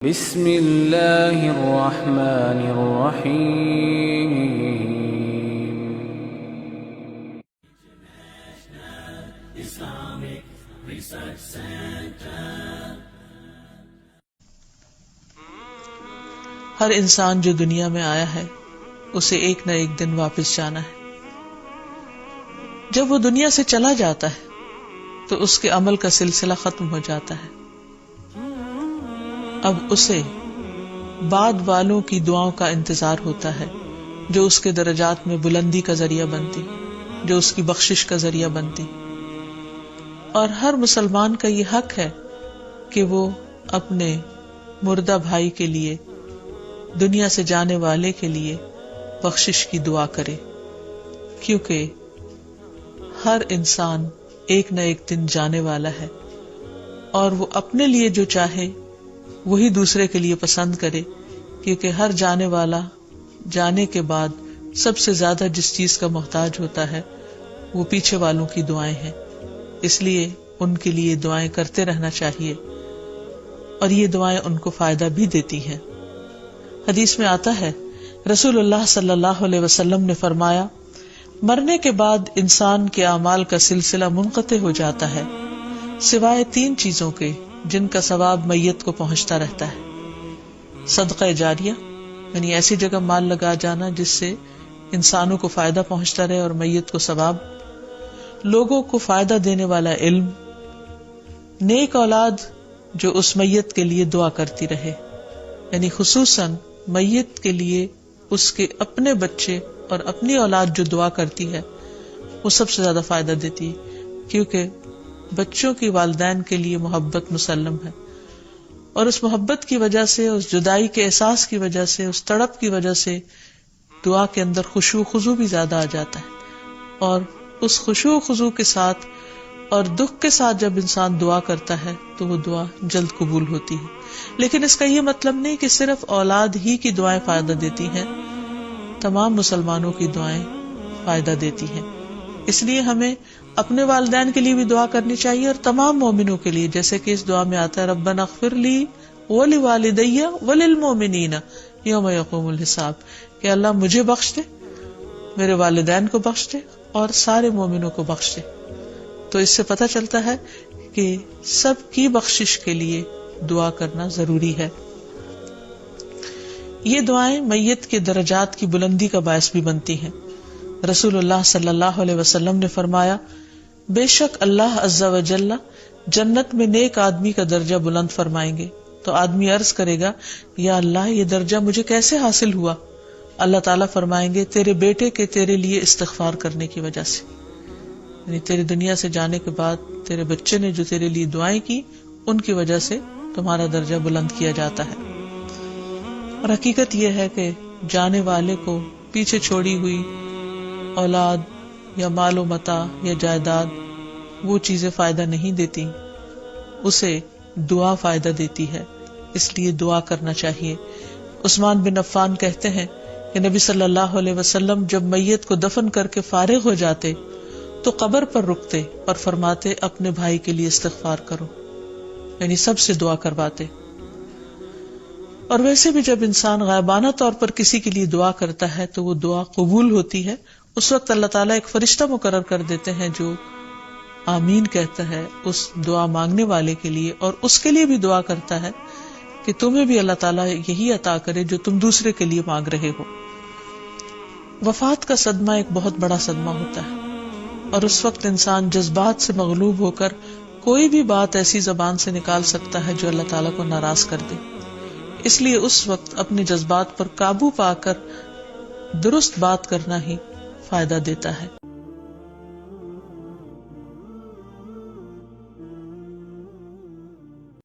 بسم اللہ الرحمن الرحیم. ہر انسان جو دنیا میں آیا ہے اسے ایک نہ ایک دن واپس جانا ہے. جب وہ دنیا سے چلا جاتا ہے تو اس کے عمل کا سلسلہ ختم ہو جاتا ہے. اب اسے بعد والوں کی دعاؤں کا انتظار ہوتا ہے جو اس کے درجات میں بلندی کا ذریعہ بنتی، جو اس کی بخشش کا ذریعہ بنتی. اور ہر مسلمان کا یہ حق ہے کہ وہ اپنے مردہ بھائی کے لیے، دنیا سے جانے والے کے لیے بخشش کی دعا کرے، کیونکہ ہر انسان ایک نہ ایک دن جانے والا ہے، اور وہ اپنے لیے جو چاہے وہی دوسرے کے لیے پسند کرے، کیونکہ ہر جانے والا جانے کے بعد سب سے زیادہ جس چیز کا محتاج ہوتا ہے وہ پیچھے والوں کی دعائیں ہیں. اس لیے ان کے لیے دعائیں کرتے رہنا چاہیے، اور یہ دعائیں ان کو فائدہ بھی دیتی ہیں. حدیث میں آتا ہے، رسول اللہ صلی اللہ علیہ وسلم نے فرمایا، مرنے کے بعد انسان کے اعمال کا سلسلہ منقطع ہو جاتا ہے سوائے 3 چیزوں کے جن کا ثواب میت کو پہنچتا رہتا ہے. صدقہ جاریہ، یعنی ایسی جگہ مال لگا جانا جس سے انسانوں کو فائدہ پہنچتا رہے اور میت کو ثواب. لوگوں کو فائدہ دینے والا علم. نیک اولاد جو اس میت کے لیے دعا کرتی رہے، یعنی خصوصاً میت کے لیے اس کے اپنے بچے اور اپنی اولاد جو دعا کرتی ہے وہ سب سے زیادہ فائدہ دیتی ہے، کیونکہ بچوں کی والدین کے لیے محبت مسلم ہے، اور اس محبت کی وجہ سے، اس جدائی کے احساس کی وجہ سے، اس تڑپ کی وجہ سے دعا کے اندر خشوع خضوع بھی زیادہ آ جاتا ہے. اور اس خشوع خضوع کے ساتھ اور دکھ کے ساتھ جب انسان دعا کرتا ہے تو وہ دعا جلد قبول ہوتی ہے. لیکن اس کا یہ مطلب نہیں کہ صرف اولاد ہی کی دعائیں فائدہ دیتی ہیں، تمام مسلمانوں کی دعائیں فائدہ دیتی ہیں. اس لیے ہمیں اپنے والدین کے لیے بھی دعا کرنی چاہیے اور تمام مومنوں کے لیے، جیسے کہ اس دعا میں آتا ہے، ربنا اغفر لی ولوالدی وللمؤمنین یوم یقوم الحساب، کہ اللہ مجھے بخش دے، میرے والدین کو بخش دے اور سارے مومنوں کو بخش دے. تو اس سے پتہ چلتا ہے کہ سب کی بخشش کے لیے دعا کرنا ضروری ہے. یہ دعائیں میت کے درجات کی بلندی کا باعث بھی بنتی ہیں. رسول اللہ صلی اللہ علیہ وسلم نے فرمایا، بے شک اللہ عز و جل جنت میں نیک آدمی کا درجہ بلند فرمائیں گے. تو آدمی عرض کرے گا، یا اللہ یہ درجہ مجھے کیسے حاصل ہوا؟ اللہ تعالیٰ فرمائیں گے، تیرے بیٹے کے تیرے لیے استغفار کرنے کی وجہ سے. یعنی تیرے دنیا سے جانے کے بعد تیرے بچے نے جو تیرے لیے دعائیں کی، ان کی وجہ سے تمہارا درجہ بلند کیا جاتا ہے. اور حقیقت یہ ہے کہ جانے والے کو پیچھے چھوڑی ہوئی اولاد یا مال و متاع یا جائیداد وہ چیزیں فائدہ نہیں دیتی، اسے دعا فائدہ دیتی ہے. اس لیے دعا کرنا چاہیے. عثمان بن عفان کہتے ہیں کہ نبی صلی اللہ علیہ وسلم جب میت کو دفن کر کے فارغ ہو جاتے تو قبر پر رکتے اور فرماتے، اپنے بھائی کے لیے استغفار کرو، یعنی سب سے دعا کرواتے. اور ویسے بھی جب انسان غائبانہ طور پر کسی کے لیے دعا کرتا ہے تو وہ دعا قبول ہوتی ہے. اس وقت اللہ تعالیٰ ایک فرشتہ مقرر کر دیتے ہیں جو آمین کہتا ہے اس دعا مانگنے والے کے لیے، اور اس کے لیے بھی دعا کرتا ہے کہ تمہیں بھی اللہ تعالیٰ یہی عطا کرے جو تم دوسرے کے لیے مانگ رہے ہو. وفات کا صدمہ ایک بہت بڑا صدمہ ہوتا ہے، اور اس وقت انسان جذبات سے مغلوب ہو کر کوئی بھی بات ایسی زبان سے نکال سکتا ہے جو اللہ تعالیٰ کو ناراض کر دے. اس لیے اس وقت اپنے جذبات پر قابو پا کر درست بات کرنا ہی فائدہ دیتا ہے.